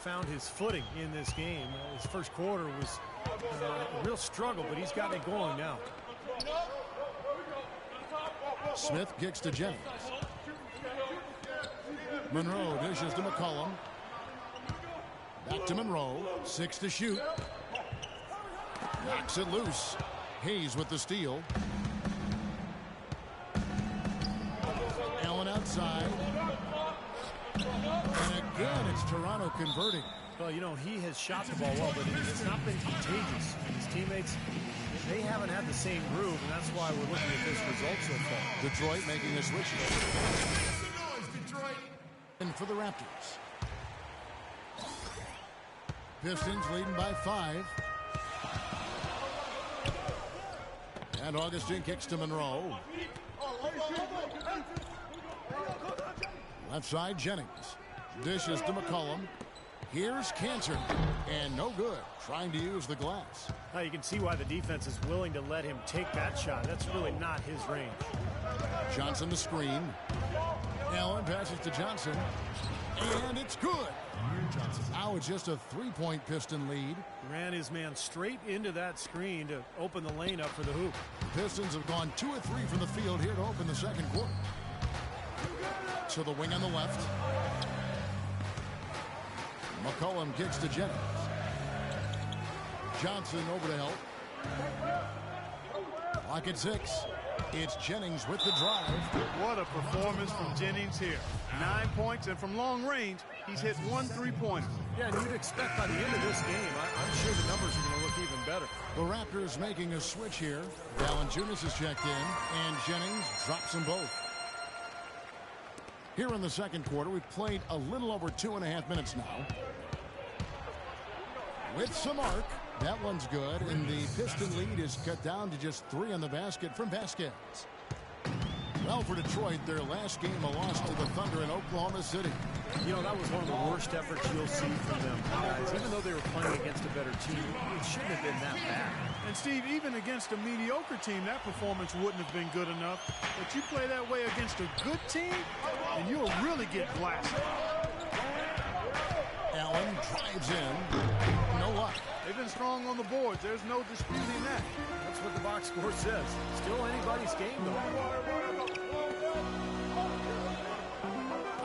found his footing in this game. His first quarter was a real struggle, but he's got it going now. Smith kicks to Jennings. Monroe dishes to McCollum. Back to Monroe. 6 to shoot. Knocks it loose. Hayes with the steal. Allen outside. And again, it's Toronto converting. Well, you know, he has shot the ball well, but it's not been contagious. His teammates, they haven't had the same groove, and that's why we're looking at this result so far. Detroit making a switch. And for the Raptors. Pistons leading by 5. And Augustine kicks to Monroe. Left side, Jennings. Dishes to McCollum. Here's Cantor. And no good. Trying to use the glass. Now you can see why the defense is willing to let him take that shot. That's really not his range. Johnson the screen. Allen passes to Johnson. And it's good. Now it's just a 3-point Piston lead. Ran his man straight into that screen to open the lane up for the hoop. The Pistons have gone 2 of 3 from the field here to open the second quarter. To the wing on the left. McCollum kicks to Jennings. Johnson over to help. Clock at 6. It's Jennings with the drive. What a performance from Jennings here. 9 points, and from long range, he's hit 1 3-pointer. Yeah, and you'd expect by the end of this game, I'm sure the numbers are going to look even better. The Raptors making a switch here. Valanciunas is checked in, and Jennings drops them both. Here in the second quarter, we've played a little over 2.5 minutes now. With some arc. That one's good, and the Piston lead is cut down to just 3 on the basket from Vasquez. Well, for Detroit, their last game a loss to the Thunder in Oklahoma City. You know, that was one of the worst efforts you'll see from them, guys. Even though they were playing against a better team, it shouldn't have been that bad. And, Steve, even against a mediocre team, that performance wouldn't have been good enough. But you play that way against a good team, and you'll really get blasted. Allen drives in. No luck. They've been strong on the boards. There's no disputing that. That's what the box score says. Still anybody's game, though.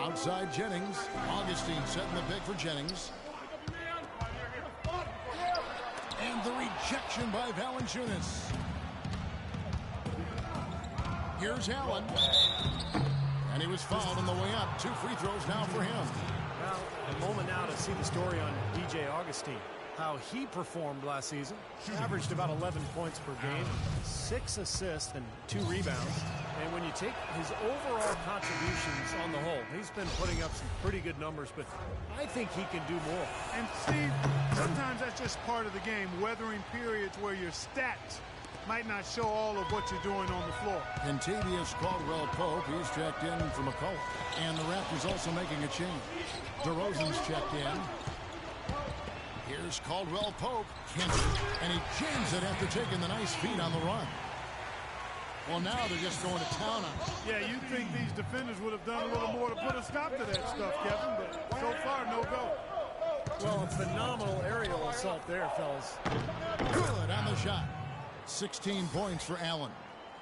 Outside Jennings. Augustine setting the pick for Jennings. And the rejection by Valanciunas. Here's Allen. And he was fouled on the way up. 2 free throws now for him. Well, a moment now to see the story on DJ Augustine. How he performed last season. He averaged about 11 points per game, 6 assists and 2 rebounds. And when you take his overall contributions on the whole, he's been putting up some pretty good numbers, but I think he can do more. And Steve, sometimes that's just part of the game, weathering periods where your stats might not show all of what you're doing on the floor. Kentavious Caldwell-Pope, he's checked in for McCollum. And the Raptors also making a change. DeRozan's checked in. Here's Caldwell-Pope, and he jams it after taking the nice feed on the run. Well, now they're just going to town on it. Yeah, you'd think these defenders would have done a little more to put a stop to that stuff, Kevin, but so far, no go. Well, a phenomenal aerial assault there, fellas. Good on the shot. 16 points for Allen.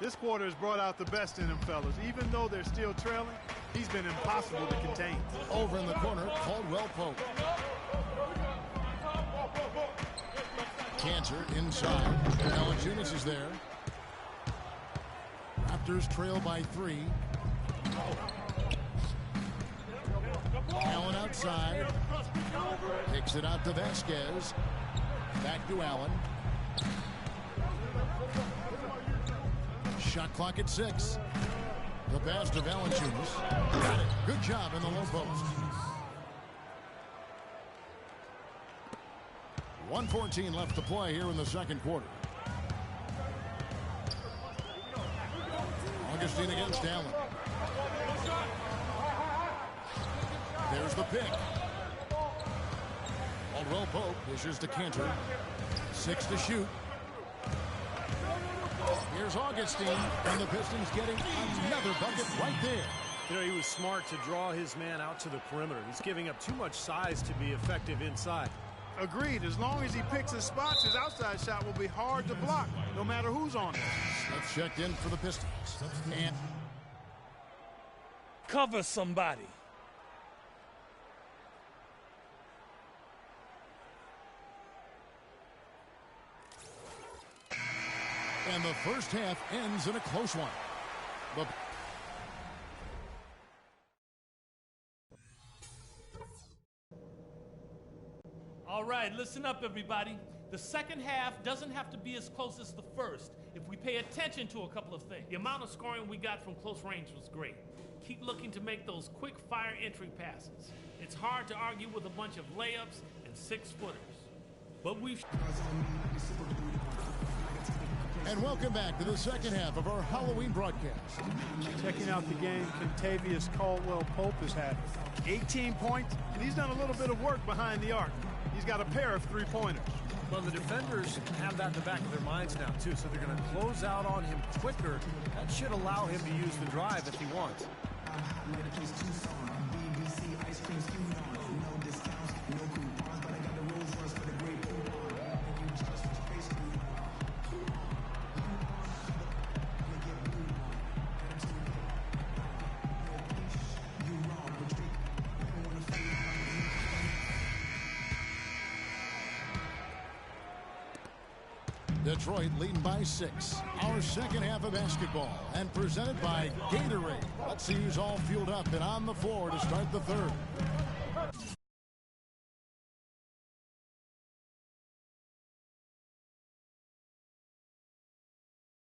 This quarter has brought out the best in them, fellas. Even though they're still trailing, he's been impossible to contain. Over in the corner, Caldwell-Pope. Cantor inside. Valanciunas is there. Raptors trail by 3. Allen outside. Kicks it out to Vasquez. Back to Allen. Shot clock at 6. The pass to Valanciunas. Got it. Good job in the low post. 1:14 left to play here in the second quarter. Augustine against Allen. There's the pick. Caldwell-Pope dishes to Cantor. 6 to shoot. Here's Augustine, and the Pistons getting another bucket right there. You know, he was smart to draw his man out to the perimeter. He's giving up too much size to be effective inside. Agreed. As long as he picks his spots, his outside shot will be hard to block, no matter who's on it. Smith checked in for the Pistons. And cover somebody. And the first half ends in a close one. All right, listen up, everybody. The second half doesn't have to be as close as the first if we pay attention to a couple of things. The amount of scoring we got from close range was great. Keep looking to make those quick fire entry passes. It's hard to argue with a bunch of layups and 6-footers. But we've... And welcome back to the second half of our Halloween broadcast. Checking out the game, Contavious Caldwell-Pope has had 18 points, and he's done a little bit of work behind the arc. He's got a pair of three-pointers. Well, the defenders have that in the back of their minds now, too, so they're going to close out on him quicker. That should allow him to use the drive if he wants. Detroit leading by 6. Our second half of basketball and presented by Gatorade. Let's see who's all fueled up and on the floor to start the third.